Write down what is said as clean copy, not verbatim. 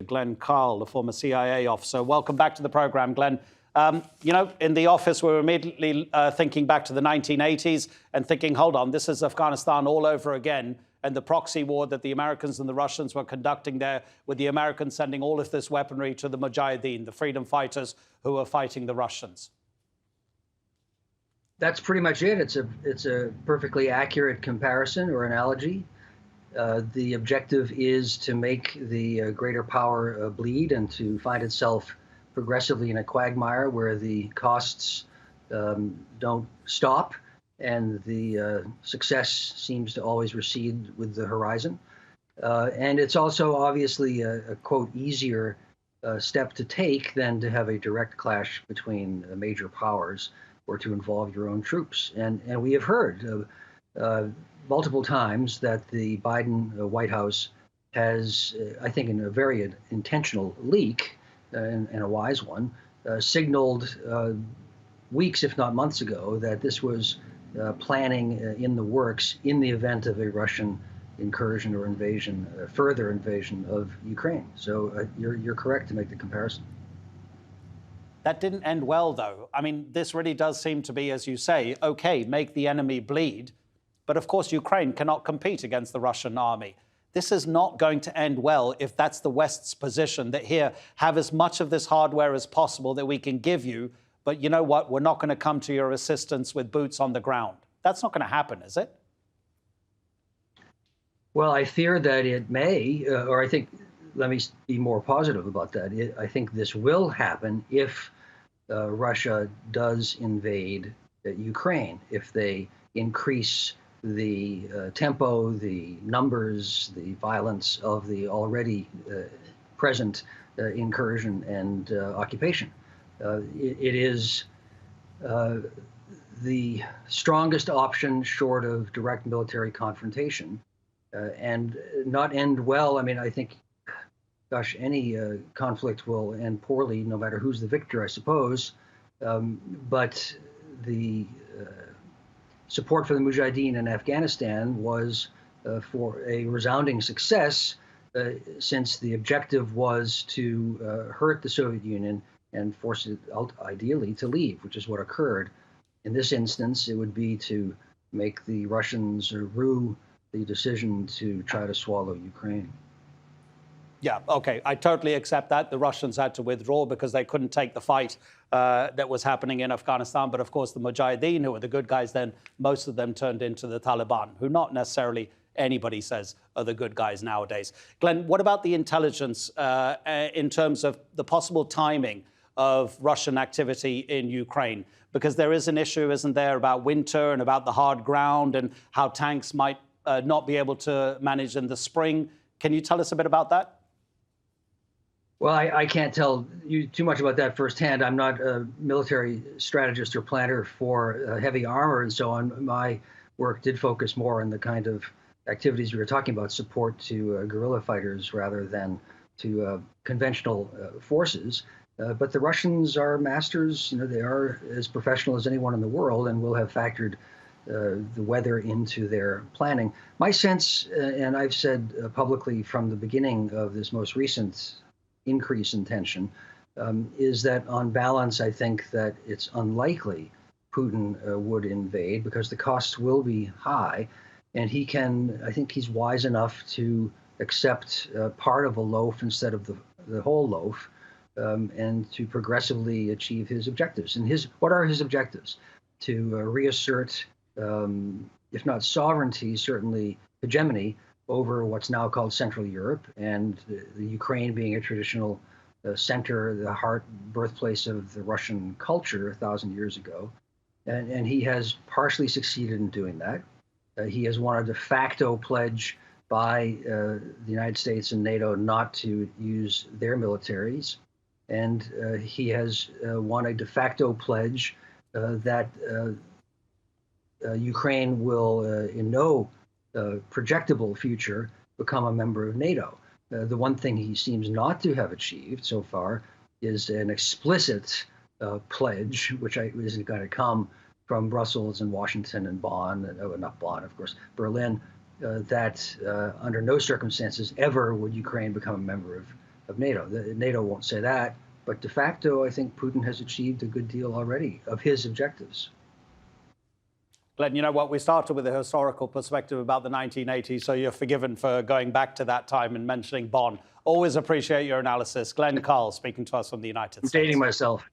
Glenn Carle, the former CIA officer. Welcome back to the program, Glenn. In the office, we were immediately thinking back to the 1980s and thinking, hold on, this is Afghanistan all over again. And the proxy war that the Americans and the Russians were conducting there, with the Americans sending all of this weaponry to the Mujahideen, the freedom fighters who were fighting the Russians. That's pretty much it. It's a perfectly accurate comparison or analogy. The objective is to make the greater power bleed and to find itself progressively in a quagmire where the costs don't stop and the success seems to always recede with the horizon. And it's also obviously a quote, easier step to take than to have a direct clash between major powers or to involve your own troops. And we have heard multiple times that the Biden White House has, I think in a very intentional leak, and a wise one, signaled weeks, if not months ago, that this was planning in the works in the event of a Russian incursion or invasion, further invasion of Ukraine. So you're correct to make the comparison. That didn't end well, though. I mean, this really does seem to be, as you say, okay, make the enemy bleed. But of course, Ukraine cannot compete against the Russian army. This is not going to end well if that's the West's position, that here, have as much of this hardware as possible that we can give you. But you know what? We're not going to come to your assistance with boots on the ground. That's not going to happen, is it? Well, I fear that it may, or I think, let me be more positive about that. I think this will happen if Russia does invade Ukraine, if they increase the tempo, the numbers, the violence of the already present incursion and occupation. It is the strongest option short of direct military confrontation and not end well. I mean, I think, gosh, any conflict will end poorly, no matter who's the victor, I suppose. But the support for the Mujahideen in Afghanistan was for a resounding success, since the objective was to hurt the Soviet Union and force it ideally to leave, which is what occurred. In this instance, it would be to make the Russians rue the decision to try to swallow Ukraine. Yeah, OK, I totally accept that. The Russians had to withdraw because they couldn't take the fight that was happening in Afghanistan. But of course, the Mujahideen, who were the good guys then, most of them turned into the Taliban, who not necessarily anybody says are the good guys nowadays. Glenn, what about the intelligence in terms of the possible timing of Russian activity in Ukraine? Because there is an issue, isn't there, about winter and about the hard ground and how tanks might not be able to manage in the spring. Can you tell us a bit about that? Well, I can't tell you too much about that firsthand. I'm not a military strategist or planner for heavy armor and so on. My work did focus more on the kind of activities we were talking about, support to guerrilla fighters rather than to conventional forces. But the Russians are masters. You know, they are as professional as anyone in the world and will have factored the weather into their planning. My sense, and I've said publicly from the beginning of this most recent increase in tension, is that on balance, I think that it's unlikely Putin would invade because the costs will be high. And I think he's wise enough to accept part of a loaf instead of the whole loaf, and to progressively achieve his objectives. And what are his objectives? To reassert, if not sovereignty, certainly hegemony over what's now called Central Europe, and the Ukraine being a traditional center, the heart, birthplace of the Russian culture 1,000 years ago. And he has partially succeeded in doing that. He has won a de facto pledge by the United States and NATO not to use their militaries. And he has won a de facto pledge that Ukraine will, in no projectable future, become a member of NATO. The one thing he seems not to have achieved so far is an explicit pledge, which isn't going to come from Brussels and Washington and Bonn, not Bonn, of course, Berlin, that under no circumstances ever would Ukraine become a member of NATO. NATO won't say that, but de facto, I think Putin has achieved a good deal already of his objectives. Glenn, you know what? We started with a historical perspective about the 1980s, so you're forgiven for going back to that time and mentioning Bonn. Always appreciate your analysis. Glenn Carle speaking to us from the United States. I'm dating myself.